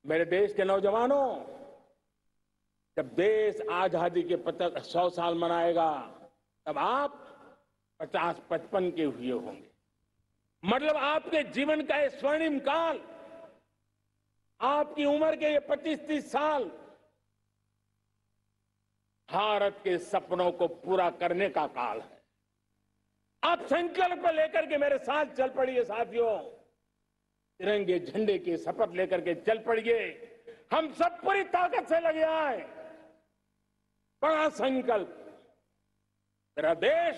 मेरे देश के नौजवानों, जब देश आजादी के 100 साल मनाएगा, तब आप 50-55 के हुए होंगे। मतलब आपके जीवन का ये स्वर्णिम काल, आपकी उम्र के ये 25-30 साल भारत के सपनों को पूरा करने का काल है। आप संकल्प लेकर के मेरे साथ चल पड़िए साथियों, तिरंगे झंडे की शपथ लेकर के चल पड़िए। हम सब पूरी ताकत से लगे आए। बड़ा संकल्प, मेरा देश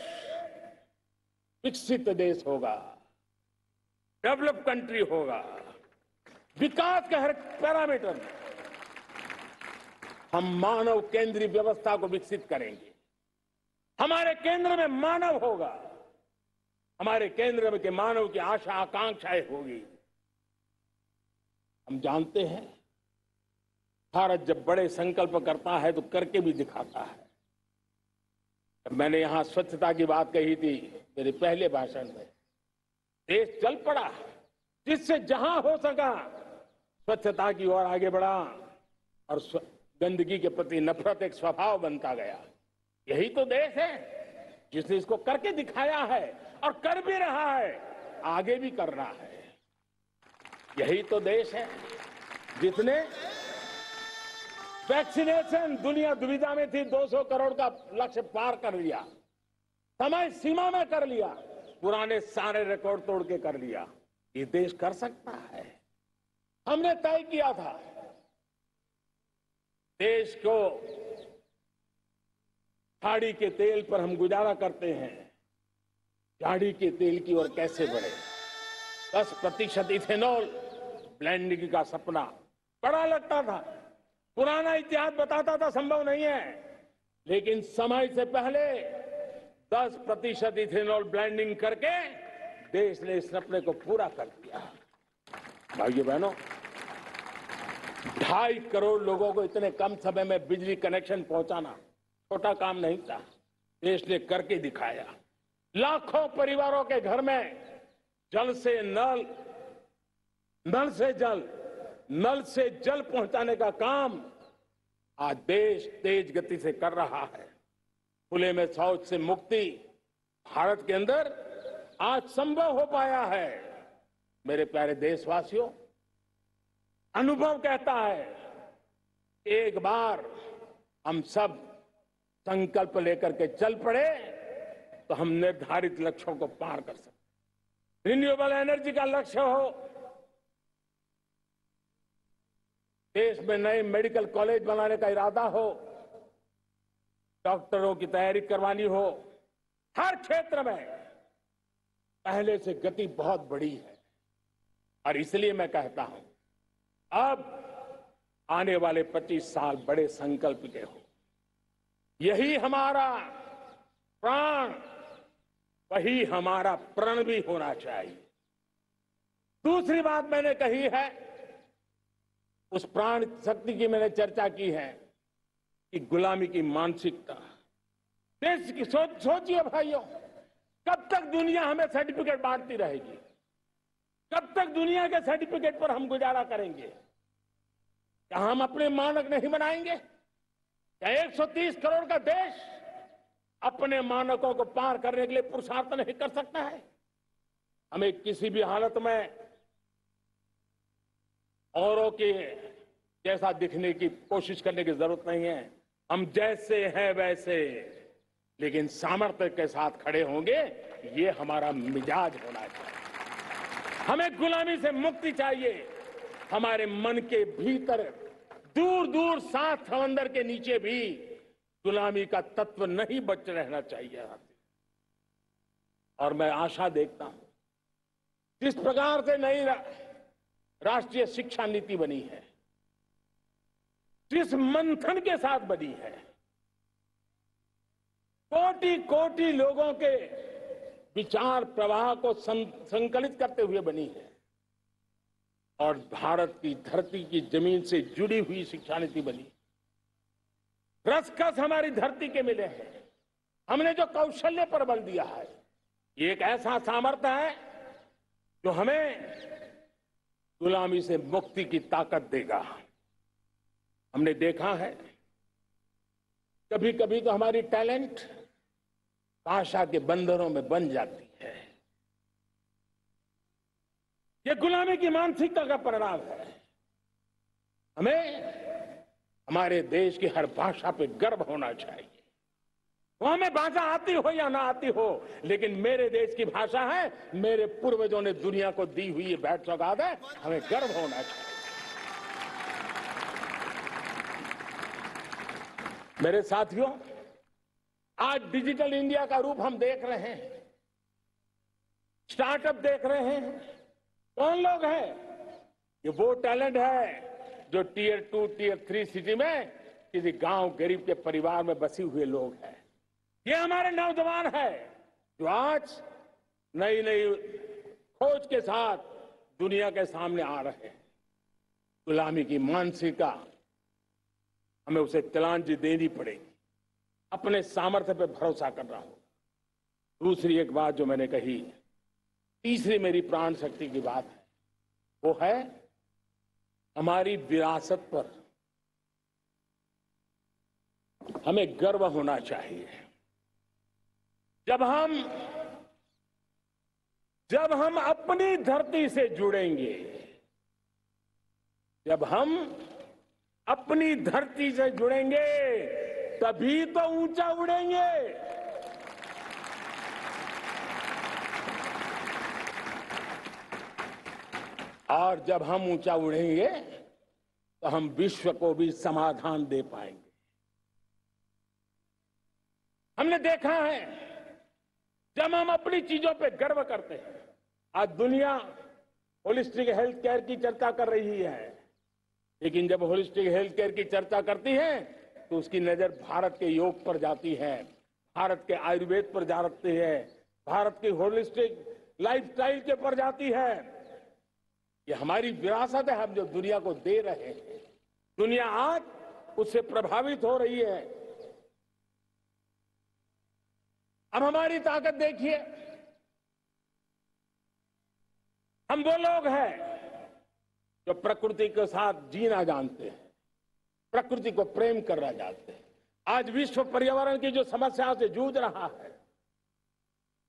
विकसित देश होगा, डेवलप कंट्री होगा। विकास के हर पैरामीटर में हम मानव केंद्रीय व्यवस्था को विकसित करेंगे। हमारे केंद्र में मानव होगा, हमारे केंद्र में के मानव की आशा आकांक्षाएं होगी। हम जानते हैं, भारत जब बड़े संकल्प करता है तो करके भी दिखाता है। मैंने यहां स्वच्छता की बात कही थी मेरे पहले भाषण में। देश चल पड़ा, जिससे जहां हो सका स्वच्छता की ओर आगे बढ़ा और गंदगी के प्रति नफरत एक स्वभाव बनता गया। यही तो देश है जिसने इसको करके दिखाया है और कर भी रहा है, आगे भी कर रहा है। यही तो देश है जिसने वैक्सीनेशन, दुनिया दुविधा में थी, 200 करोड़ का लक्ष्य पार कर लिया, समय सीमा में कर लिया, पुराने सारे रिकॉर्ड तोड़ के कर लिया। ये देश कर सकता है। हमने तय किया था देश को, खाड़ी के तेल पर हम गुजारा करते हैं, झाड़ी के तेल की ओर कैसे बढ़े। 10% इथेनॉल ब्लेंडिंग का सपना बड़ा लगता था, पुराना इतिहास बताता था संभव नहीं है, लेकिन समय से पहले 10% इथेनॉल ब्लेंडिंग करके देश ने इस सपने को पूरा कर दिया। भाइयों बहनों, 2.5 करोड़ लोगों को इतने कम समय में बिजली कनेक्शन पहुंचाना छोटा काम नहीं था, देश ने करके दिखाया। लाखों परिवारों के घर में जल से नल, नल से जल, नल से जल पहुंचाने का काम आज देश तेज गति से कर रहा है। खुले में शौच से मुक्ति भारत के अंदर आज संभव हो पाया है। मेरे प्यारे देशवासियों, अनुभव कहता है, एक बार हम सब संकल्प लेकर के चल पड़े तो हम निर्धारित लक्ष्यों को पार कर सकते। रिन्यूएबल एनर्जी का लक्ष्य हो, देश में नए मेडिकल कॉलेज बनाने का इरादा हो, डॉक्टरों की तैयारी करवानी हो, हर क्षेत्र में पहले से गति बहुत बड़ी है। और इसलिए मैं कहता हूं, अब आने वाले 25 साल बड़े संकल्प के हो। यही हमारा प्राण, वही हमारा प्रण भी होना चाहिए। दूसरी बात मैंने कही है, उस प्राण शक्ति की मैंने चर्चा की है कि गुलामी की मानसिकता। देश की सोचिए भाइयों, कब तक दुनिया हमें सर्टिफिकेट बांटती रहेगी? कब तक दुनिया के सर्टिफिकेट पर हम गुजारा करेंगे? क्या हम अपने मानक नहीं बनाएंगे? क्या 130 करोड़ का देश अपने मानकों को पार करने के लिए पुरुषार्थ नहीं कर सकता है? हमें किसी भी हालत में औरों के जैसा दिखने की कोशिश करने की जरूरत नहीं है। हम जैसे हैं वैसे, लेकिन सामर्थ्य के साथ खड़े होंगे, ये हमारा मिजाज होना चाहिए। हमें गुलामी से मुक्ति चाहिए। हमारे मन के भीतर दूर दूर 7 समंदर के नीचे भी गुलामी का तत्व नहीं बच रहना चाहिए। और मैं आशा देखता हूं, जिस प्रकार से नई राष्ट्रीय शिक्षा नीति बनी है, जिस मंथन के साथ बनी है, कोटि कोटि लोगों के विचार प्रवाह को संकलित करते हुए बनी है, और भारत की धरती की जमीन से जुड़ी हुई शिक्षा नीति बनी। रसकस हमारी धरती के मिले हैं। हमने जो कौशल्य पर बल दिया है, ये एक ऐसा सामर्थ्य है जो हमें गुलामी से मुक्ति की ताकत देगा। हमने देखा है कभी कभी तो हमारी टैलेंट भाषा के बंधनों में बन जाती है। यह गुलामी की मानसिकता का परिणाम है। हमें हमारे देश की हर भाषा पे गर्व होना चाहिए। वो हमें भाषा आती हो या ना आती हो, लेकिन मेरे देश की भाषा है, मेरे पूर्वजों ने दुनिया को दी हुई ये भेंट सौगात है, हमें गर्व होना चाहिए। मेरे साथियों, आज डिजिटल इंडिया का रूप हम देख रहे हैं, स्टार्टअप देख रहे हैं। कौन लोग हैं? ये वो टैलेंट है जो टियर 2, टियर 3 सिटी में किसी गांव गरीब के परिवार में बसे हुए लोग हैं। ये हमारे नौजवान हैं जो आज नई नई खोज के साथ दुनिया के सामने आ रहे हैं। गुलामी की मानसिकता हमें उसे तिलांजलि देनी पड़ेगी, अपने सामर्थ्य पर भरोसा करना होगा। दूसरी एक बात जो मैंने कही, तीसरी मेरी प्राण शक्ति की बात है, वो है हमारी विरासत पर हमें गर्व होना चाहिए। जब हम अपनी धरती से जुड़ेंगे, जब हम अपनी धरती से जुड़ेंगे, तभी तो ऊंचा उड़ेंगे। और जब हम ऊंचा उड़ेंगे तो हम विश्व को भी समाधान दे पाएंगे। हमने देखा है जब हम अपनी चीजों पे गर्व करते हैं। आज दुनिया होलिस्टिक हेल्थ केयर की चर्चा कर रही है, लेकिन जब होलिस्टिक हेल्थ केयर की चर्चा करती है तो उसकी नजर भारत के योग पर जाती है, भारत के आयुर्वेद पर जाती है, भारत की होलिस्टिक लाइफस्टाइल के पर जाती है। ये हमारी विरासत है, हम जो दुनिया को दे रहे हैं। दुनिया आज उससे प्रभावित हो रही है। अब हमारी ताकत देखिए, हम वो लोग हैं जो प्रकृति के साथ जीना जानते हैं, प्रकृति को प्रेम करना जानते हैं। आज विश्व पर्यावरण की जो समस्याओं से जूझ रहा है,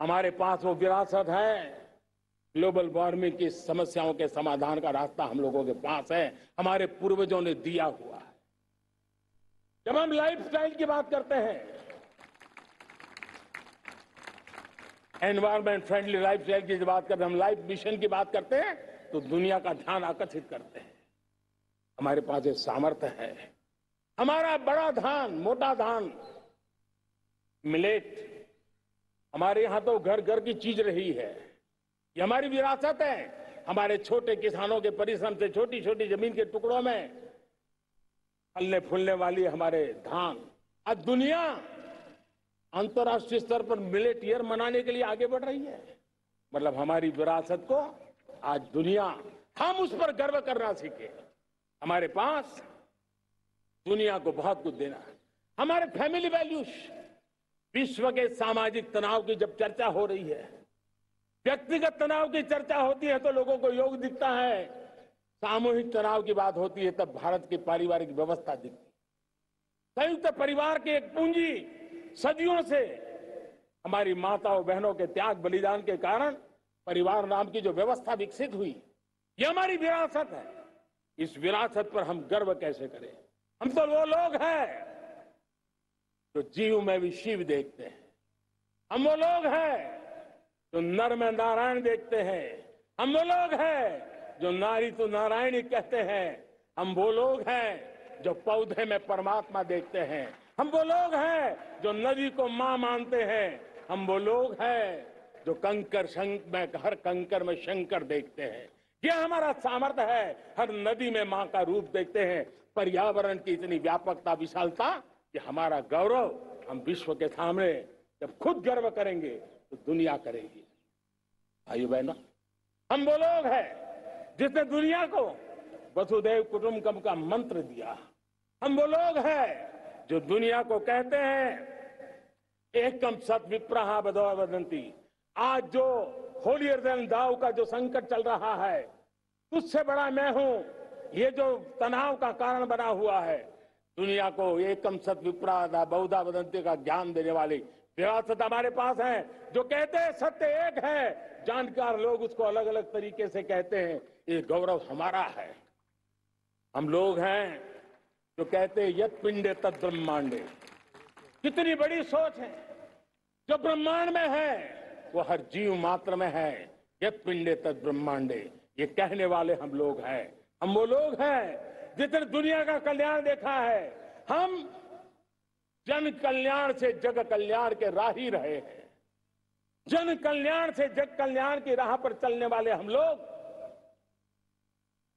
हमारे पास वो विरासत है। ग्लोबल वार्मिंग की समस्याओं के समाधान का रास्ता हम लोगों के पास है, हमारे पूर्वजों ने दिया हुआ है। जब हम लाइफस्टाइल की बात करते हैं, एनवायरमेंट फ्रेंडली लाइफस्टाइल की बात करते हैं, हम लाइफ मिशन की बात करते हैं, तो दुनिया का ध्यान आकर्षित करते हैं। हमारे पास एक सामर्थ्य है। हमारा बड़ा धान, मोटा धान, मिलेट, हमारे यहां तो घर घर की चीज रही है। ये हमारी विरासत है। हमारे छोटे किसानों के परिश्रम से छोटी छोटी जमीन के टुकड़ों में फलने फूलने वाली हमारे धान। आज दुनिया अंतर्राष्ट्रीय स्तर पर मिलेट ईयर मनाने के लिए आगे बढ़ रही है। मतलब हमारी विरासत को आज दुनिया, हम उस पर गर्व करना सीखे। हमारे पास दुनिया को बहुत कुछ देना है। हमारे फैमिली वैल्यूज, विश्व के सामाजिक तनाव की जब चर्चा हो रही है, व्यक्तिगत तनाव की चर्चा होती है तो लोगों को योग दिखता है, सामूहिक तनाव की बात होती है तब भारत की पारिवारिक व्यवस्था दिखती है। संयुक्त परिवार की एक पूंजी सदियों से हमारी माताओं बहनों के त्याग बलिदान के कारण परिवार नाम की जो व्यवस्था विकसित हुई, ये हमारी विरासत है। इस विरासत पर हम गर्व कैसे करें? हम तो वो लोग हैं जो जीव में भी शिव देखते हैं। हम वो लोग हैं जो नर में नारायण देखते हैं। हम वो लोग हैं जो नारी तो नारायणी कहते हैं। हम वो लोग हैं जो पौधे में परमात्मा देखते हैं। हम वो लोग हैं जो नदी को मां मानते हैं। हम वो लोग हैं जो कंकर में, हर कंकर में शंकर देखते हैं। यह हमारा सामर्थ्य है। हर नदी में मां का रूप देखते हैं। पर्यावरण की इतनी व्यापकता, विशालता, ये हमारा गौरव। हम विश्व के सामने जब खुद गर्व करेंगे तो दुनिया करेगी। भाइयों बहनों, हम वो लोग हैं जिसने दुनिया को वसुधैव कुटुंबकम का मंत्र दिया। हम वो लोग हैं जो दुनिया को कहते हैं एकम सत विप्रहा वदंती। आज जो होलियर देन दाव का जो संकट चल रहा है, तुझसे बड़ा मैं हूं, ये जो तनाव का कारण बना हुआ है, दुनिया को एकम सत विप्रादा बहुधा वदंती का ज्ञान देने वाली विरासत हमारे पास है। जो कहते हैं सत्य एक है, जानकार लोग उसको अलग अलग तरीके से कहते हैं। ये गौरव हमारा है। हम लोग हैं जो कहते हैं यत पिंडे तद ब्रह्मांडे। कितनी बड़ी सोच है। जो ब्रह्मांड में है वो हर जीव मात्र में है। यत पिंडे तद ब्रह्मांडे, ये कहने वाले हम लोग हैं। हम वो लोग हैं जितने दुनिया का कल्याण देखा है। हम जन कल्याण से जग कल्याण के राही रहे हैं। जन कल्याण से जग कल्याण की राह पर चलने वाले हम लोग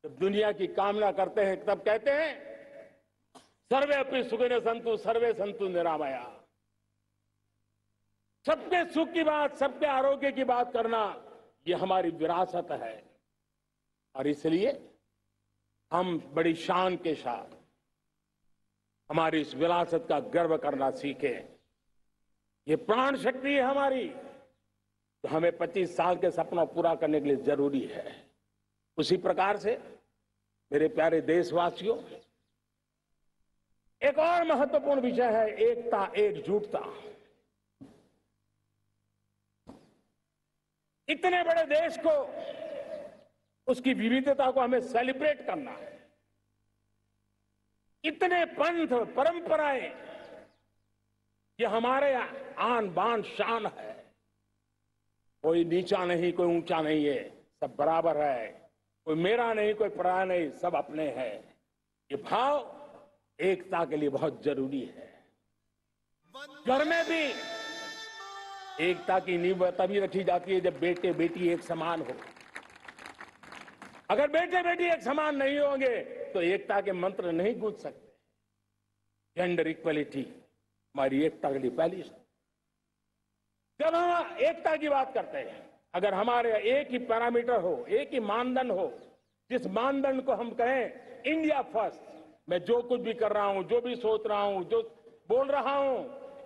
जब दुनिया की कामना करते हैं तब कहते हैं सर्वे अपनी सुखिनो संतु सर्वे संतु निरामया। सबके सुख की बात, सबके आरोग्य की बात करना, ये हमारी विरासत है। और इसलिए हम बड़ी शान के साथ हमारी इस विरासत का गर्व करना सीखें। ये प्राण शक्ति है हमारी, तो हमें 25 साल के सपना पूरा करने के लिए जरूरी है। उसी प्रकार से मेरे प्यारे देशवासियों, एक और महत्वपूर्ण विषय है एकता, एकजुटता। इतने बड़े देश को, उसकी विविधता को हमें सेलिब्रेट करना है। इतने पंथ परंपराएं, ये हमारे आन बान शान है। कोई नीचा नहीं, कोई ऊंचा नहीं है, सब बराबर है। कोई मेरा नहीं, कोई पराया नहीं, सब अपने हैं। ये भाव एकता के लिए बहुत जरूरी है। घर में भी एकता की नींव तभी रखी जाती है जब बेटे बेटी एक समान हो। अगर बेटे बेटी एक समान नहीं होंगे तो एकता के मंत्र नहीं गूंज सकते। जेंडर इक्वलिटी हमारी एकता के लिए पहली। जब हम एकता की बात करते हैं, अगर हमारे एक ही पैरामीटर हो, एक ही मानदंड हो, जिस मानदंड को हम कहें इंडिया फर्स्ट, मैं जो कुछ भी कर रहा हूं, जो भी सोच रहा हूं, जो बोल रहा हूं,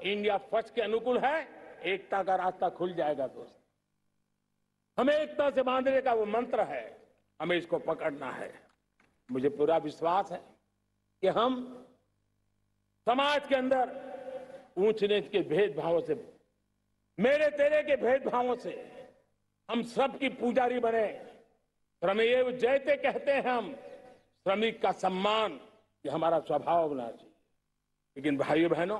इंडिया फर्स्ट के अनुकूल है, एकता का रास्ता खुल जाएगा। दोस्त, हमें एकता से बांधने का वो मंत्र है, हमें इसको पकड़ना है। मुझे पूरा विश्वास है कि हम समाज के अंदर ऊंच नीच के भेदभावों से, मेरे तेरे के भेदभावों से हम सब की पुजारी बने। श्रमेव जयते कहते हैं हम, श्रमिक का सम्मान, ये हमारा स्वभाव होना चाहिए। लेकिन भाइयों बहनों,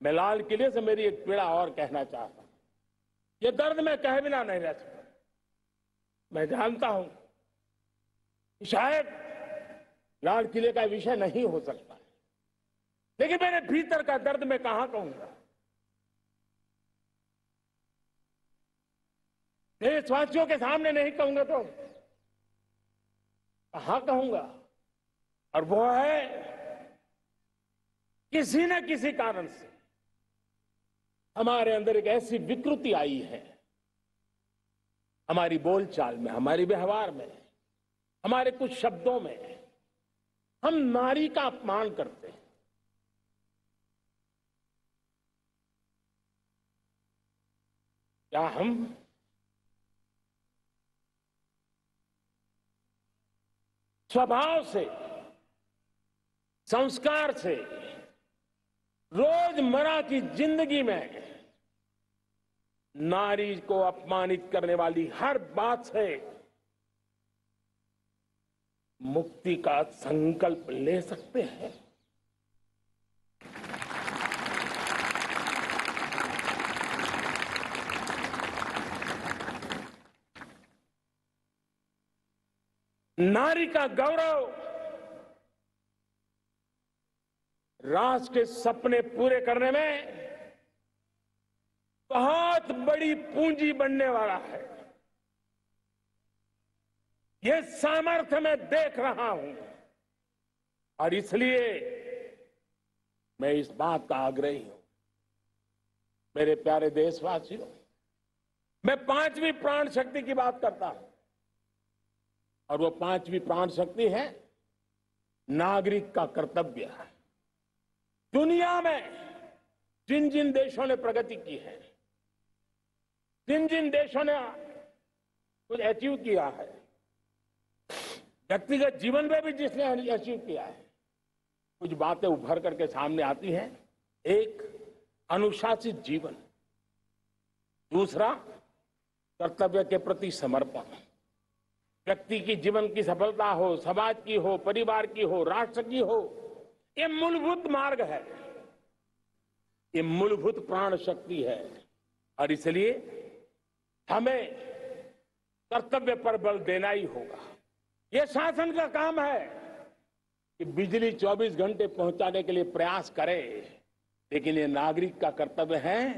मैं लाल किले से मेरी एक पीड़ा और कहना चाहता हूं। ये दर्द मैं कहे बिना नहीं रह सकता। मैं जानता हूं शायद लाल किले का विषय नहीं हो सकता है, लेकिन मेरे भीतर का दर्द मैं कहां कहूंगा। देशवासियों के सामने नहीं कहूंगा तो कहां कहूंगा। और वो है किसी न किसी कारण से हमारे अंदर एक ऐसी विकृति आई है, हमारी बोलचाल में, हमारे व्यवहार में, हमारे कुछ शब्दों में, हम नारी का अपमान करते हैं। क्या हम स्वभाव से, संस्कार से, रोजमर्रा की जिंदगी में नारी को अपमानित करने वाली हर बात से मुक्ति का संकल्प ले सकते हैं? नारी का गौरव राष्ट्र के सपने पूरे करने में बहुत बड़ी पूंजी बनने वाला है। यह सामर्थ्य मैं देख रहा हूं और इसलिए मैं इस बात का आग्रही हूं। मेरे प्यारे देशवासियों, मैं 5वीं प्राण शक्ति की बात करता हूं और वो 5वीं प्राण शक्ति है नागरिक का कर्तव्य। दुनिया में जिन जिन देशों ने प्रगति की है, जिन जिन देशों ने कुछ अचीव किया है, व्यक्तिगत जीवन में भी जिसने अचीव किया है, कुछ बातें उभर करके सामने आती हैं। एक, अनुशासित जीवन। दूसरा, कर्तव्य के प्रति समर्पण। व्यक्ति की जीवन की सफलता हो, समाज की हो, परिवार की हो, राष्ट्र की हो, ये मूलभूत मार्ग है, ये मूलभूत प्राण शक्ति है। और इसलिए हमें कर्तव्य पर बल देना ही होगा। ये शासन का काम है कि बिजली 24 घंटे पहुंचाने के लिए प्रयास करे, लेकिन ये नागरिक का कर्तव्य है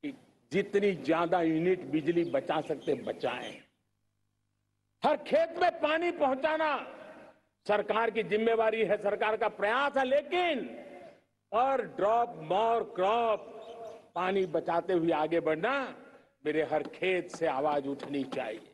कि जितनी ज्यादा यूनिट बिजली बचा सकते बचाएं। हर खेत में पानी पहुंचाना सरकार की जिम्मेवारी है, सरकार का प्रयास है, लेकिन पर ड्रॉप मोर क्रॉप, पानी बचाते हुए आगे बढ़ना, मेरे हर खेत से आवाज उठनी चाहिए।